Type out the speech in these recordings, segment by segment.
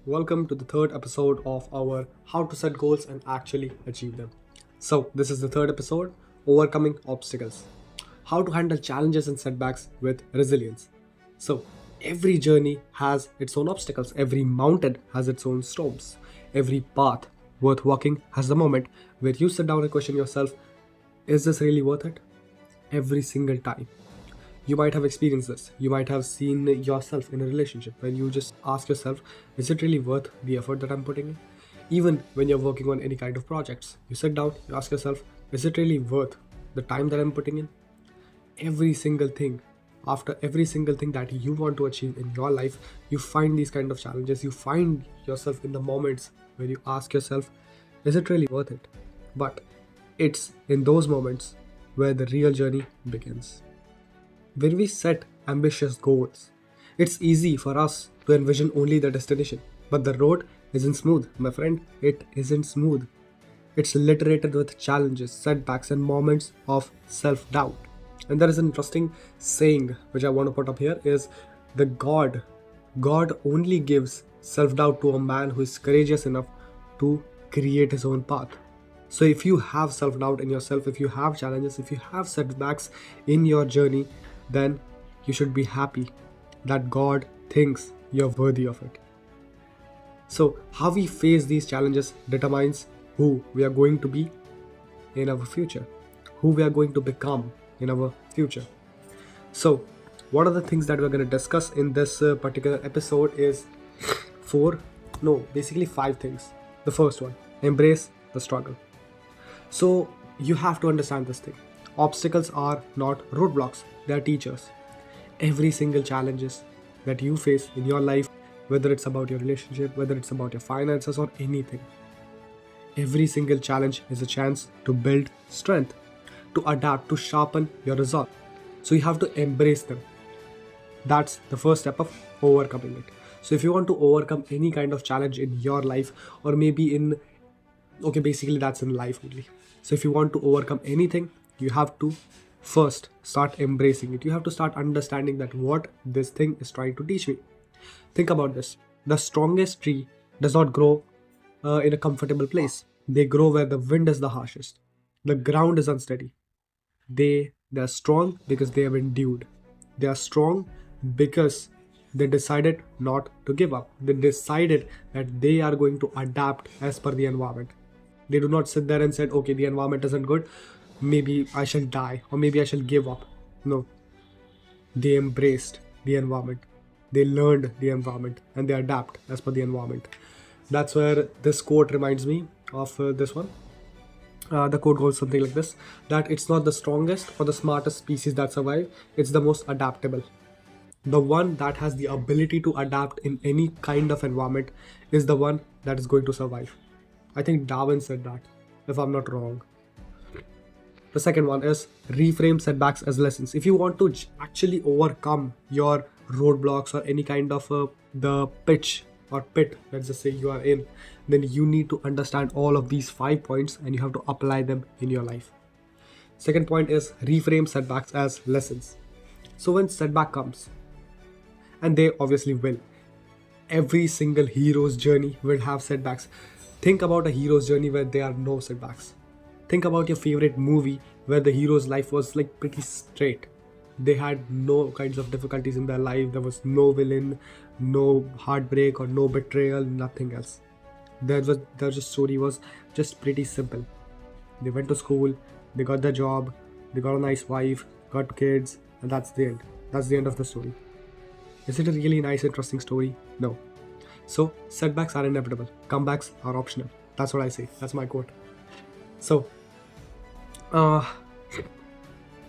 Welcome to the third episode of our How to Set Goals and Actually Achieve Them. This is the third episode, Overcoming Obstacles. How to handle challenges and setbacks with resilience. So, every journey has its own obstacles, every mountain has its own storms, every path worth walking has the moment where you sit down and question yourself, is this really worth it? Every single time. You might have experienced this. You might have seen yourself in a relationship when you just ask yourself, is it really worth the effort that I'm putting in? Even when you're working on any kind of projects, you sit down, you ask yourself, is it really worth the time that I'm putting in? Every single thing, after every single thing that you want to achieve in your life, you find these kind of challenges. You find yourself in the moments where you ask yourself, is it really worth it? But it's in those moments where the real journey begins. When we set ambitious goals, it's easy for us to envision only the destination. But the road isn't smooth, my friend. It isn't smooth. It's littered with challenges, setbacks, and moments of self doubt. And there is an interesting saying which I want to put up here is the God only gives self doubt to a man who is courageous enough to create his own path. So if you have self doubt in yourself, if you have challenges, if you have setbacks in your journey, then you should be happy that God thinks you're worthy of it. So, how we face these challenges determines who we are going to be in our future, who we are going to become in our future. So, what are the things that we're going to discuss in this particular episode is basically five things. The first one, embrace the struggle. So, you have to understand this thing. Obstacles are not roadblocks, they are teachers. Every single challenges that you face in your life, whether it's about your relationship, whether it's about your finances or anything, every single challenge is a chance to build strength, to adapt, to sharpen your resolve. So you have to embrace them. That's the first step of overcoming it. So if you want to overcome any kind of challenge in your life, or maybe basically that's in life only. So if you want to overcome anything, you have to first start embracing it. You have to start understanding that what this thing is trying to teach me. Think about this. The strongest tree does not grow in a comfortable place. They grow where the wind is the harshest. The ground is unsteady. They are strong because they have endured. They are strong because they decided not to give up. They decided that they are going to adapt as per the environment. They do not sit there and said, okay, the environment isn't good, maybe I shall die or maybe I shall give up. No. They embraced the environment. They learned the environment and they adapt as per the environment. That's where this quote reminds me of this one. The quote goes something like this, that it's not the strongest or the smartest species that survive, it's the most adaptable. The one that has the ability to adapt in any kind of environment is the one that is going to survive. I think Darwin said that, if I'm not wrong. The second one is reframe setbacks as lessons. If you want to actually overcome your roadblocks or any kind of the pitch or pit, let's just say you are in, then you need to understand all of these 5 points and you have to apply them in your life. Second point is reframe setbacks as lessons. So when setback comes, and they obviously will, every single hero's journey will have setbacks. Think about a hero's journey where there are no setbacks. Think about your favorite movie where the hero's life was like pretty straight. They had no kinds of difficulties in their life. There was no villain, no heartbreak or no betrayal, nothing else. Their story was just pretty simple. They went to school, they got their job, they got a nice wife, got kids, and that's the end. That's the end of the story. Is it a really nice, interesting story? No. So, setbacks are inevitable. Comebacks are optional. That's what I say. That's my quote. So,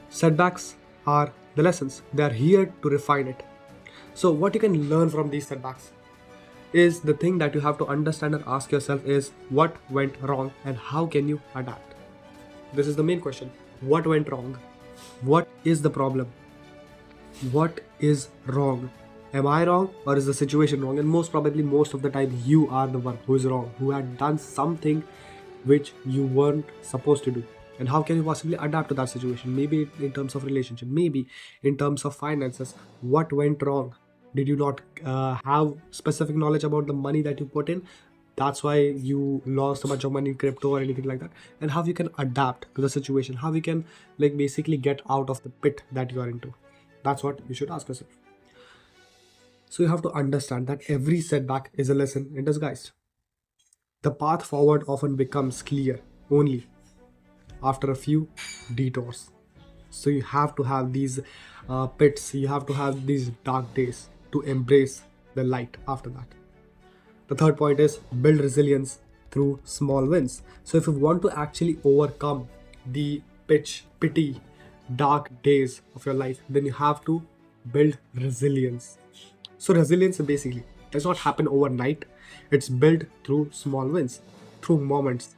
setbacks are the lessons. They are here to refine it. So, what you can learn from these setbacks is the thing that you have to understand and ask yourself is what went wrong and how can you adapt? This is the main question. What went wrong? What is the problem? What is wrong? Am I wrong or is the situation wrong? And most probably, most of the time, you are the one who is wrong, who had done something which you weren't supposed to do. And how can you possibly adapt to that situation? Maybe in terms of relationship, maybe in terms of finances. What went wrong? Did you not have specific knowledge about the money that you put in? That's why you lost a bunch of money in crypto or anything like that. And how you can adapt to the situation, how you can like basically get out of the pit that you are into. That's what you should ask yourself. So you have to understand that every setback is a lesson in disguise. The path forward often becomes clear only after a few detours. So you have to have these pits, you have to have these dark days to embrace the light after that. The third point is build resilience through small wins. So if you want to actually overcome the pity, dark days of your life, then you have to build resilience. So resilience basically does not happen overnight. It's built through small wins, through moments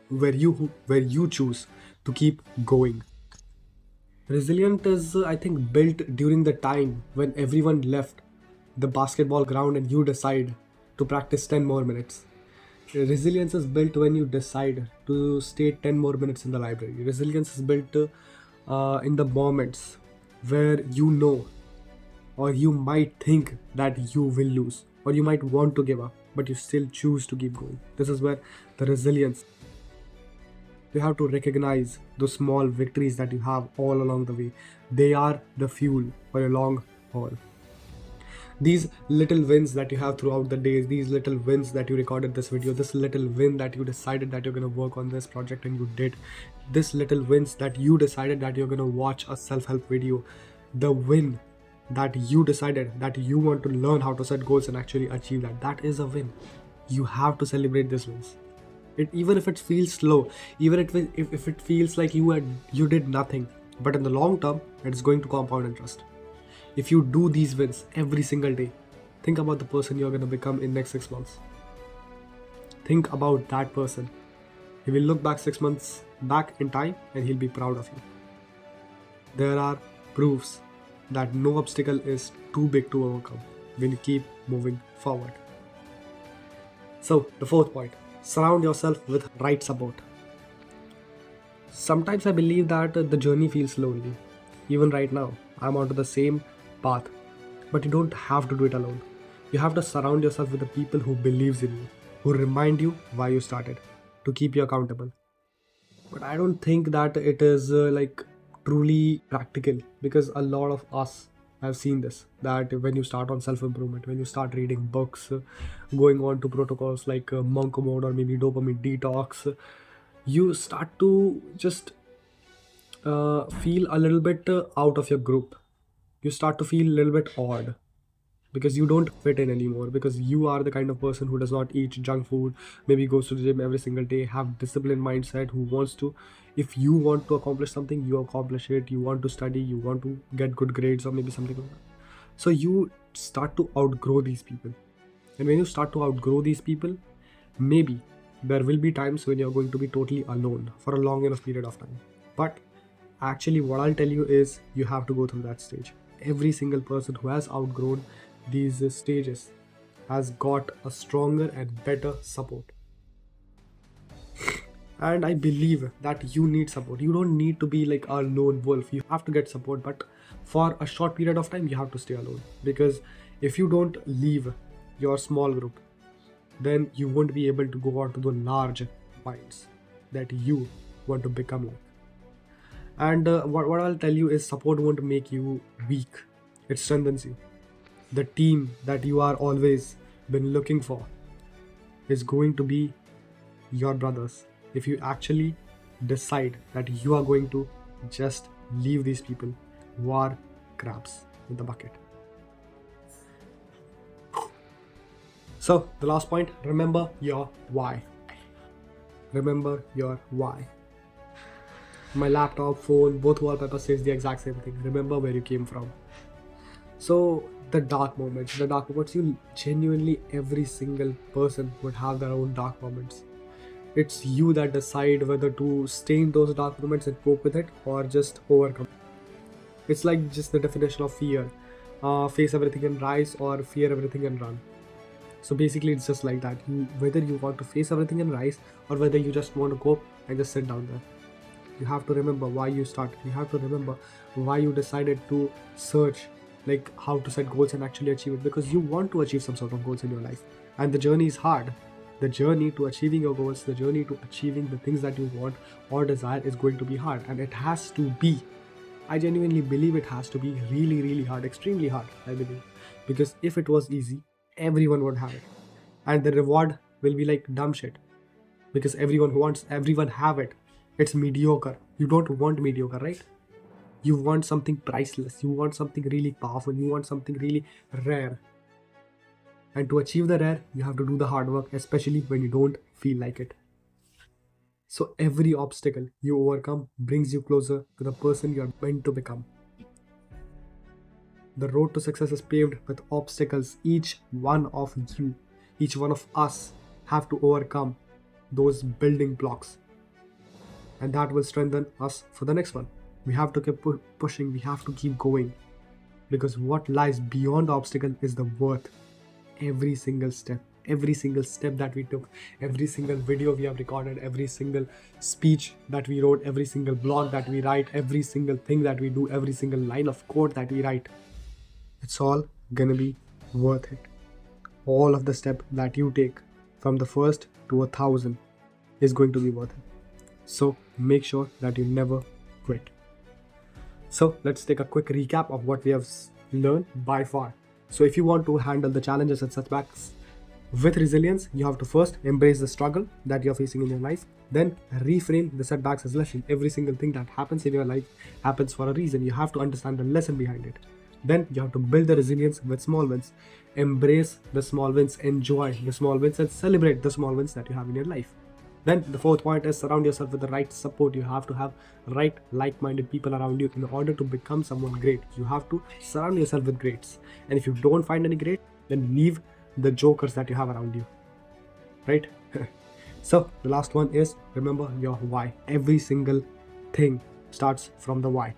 where you choose to keep going. Resilience is, I think, built during the time when everyone left the basketball ground and you decide to practice 10 more minutes. Resilience is built when you decide to stay 10 more minutes in the library. Resilience is built in the moments where you know, or you might think that you will lose, or you might want to give up, but you still choose to keep going. This is where the resilience. You have to recognize those small victories that you have all along the way. They are the fuel for a long haul. These little wins that you have throughout the days, these little wins that you recorded this video, this little win that you decided that you're going to work on this project and you did, this little wins that you decided that you're going to watch a self-help video, the win that you decided that you want to learn how to set goals and actually achieve that, that is a win. You have to celebrate these wins. Even if it feels slow, even if it feels like you did nothing, but in the long term it's going to compound interest. If you do these wins every single day, think about the person you're going to become in next 6 months. Think about that person. He will look back 6 months back in time and he'll be proud of you. There are proofs that no obstacle is too big to overcome when you keep moving forward. So the fourth point, surround yourself with right support. Sometimes I believe that the journey feels lonely. Even right now, I'm onto the same path. But you don't have to do it alone. You have to surround yourself with the people who believes in you, who remind you why you started, to keep you accountable. But I don't think that it is truly practical, because a lot of us have seen this, that when you start on self-improvement, when you start reading books, going on to protocols like monk mode or maybe dopamine detox, you start to just feel a little bit out of your group. You start to feel a little bit odd because you don't fit in anymore, because you are the kind of person who does not eat junk food, maybe goes to the gym every single day, have disciplined mindset, who wants to, if you want to accomplish something, you accomplish it. You want to study, you want to get good grades or maybe something like that. So you start to outgrow these people. And when you start to outgrow these people, maybe there will be times when you're going to be totally alone for a long enough period of time. But actually what I'll tell you is you have to go through that stage. Every single person who has outgrown these stages has got a stronger and better support. And I believe that you need support. You don't need to be like a lone wolf. You have to get support, but for a short period of time you have to stay alone, because if you don't leave your small group, then you won't be able to go on to the large minds that you want to become like. And what I'll tell you is support won't make you weak. It strengthens you. The team that you are always been looking for is going to be your brothers. If you actually decide that you are going to just leave these people who are crabs in the bucket. So the last point, remember your why. Remember your why. My laptop, phone, both wallpaper says the exact same thing. Remember where you came from. So the dark moments, you genuinely, every single person would have their own dark moments. It's you that decide whether to stay in those dark moments and cope with it or just overcome. It's like just the definition of fear. Face everything and rise, or fear everything and run. So basically it's just like that. Whether you want to face everything and rise, or whether you just want to cope and just sit down there. You have to remember why you started. You have to remember why you decided to search like how to set goals and actually achieve it, because you want to achieve some sort of goals in your life, and the journey is hard. The journey to achieving your goals, the journey to achieving the things that you want or desire is going to be hard, and it has to be. I genuinely believe it has to be really, really hard, extremely hard, I believe. Because if it was easy, everyone would have it. And the reward will be like dumb shit. Because everyone have it. It's mediocre. You don't want mediocre, right? You want something priceless. You want something really powerful. You want something really rare. And to achieve the rare, you have to do the hard work, especially when you don't feel like it. So every obstacle you overcome brings you closer to the person you are meant to become. The road to success is paved with obstacles. Each one of you, each one of us have to overcome those building blocks. And that will strengthen us for the next one. We have to keep pushing, we have to keep going. Because what lies beyond the obstacle is the worth. Every single step that we took, every single video we have recorded, every single speech that we wrote, every single blog that we write, every single thing that we do, every single line of code that we write, it's all gonna be worth it. All of the step that you take from the first to 1,000 is going to be worth it. So make sure that you never quit. So let's take a quick recap of what we have learned by far. So if you want to handle the challenges and setbacks with resilience, you have to first embrace the struggle that you're facing in your life, then reframe the setbacks as lesson. Every single thing that happens in your life happens for a reason. You have to understand the lesson behind it. Then you have to build the resilience with small wins. Embrace the small wins, enjoy the small wins, and celebrate the small wins that you have in your life. Then the fourth point is surround yourself with the right support. You have to have right like-minded people around you in order to become someone great. You have to surround yourself with greats. And if you don't find any great, then leave the jokers that you have around you. Right? So the last one is remember your why. Every single thing starts from the why.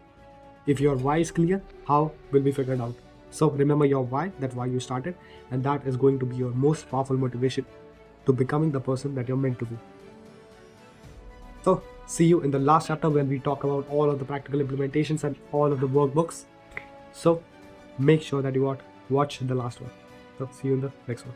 If your why is clear, how will be figured out? So remember your why, that's why you started, and that is going to be your most powerful motivation to becoming the person that you're meant to be. So see you in the last chapter when we talk about all of the practical implementations and all of the workbooks. So make sure that you watch the last one. So see you in the next one.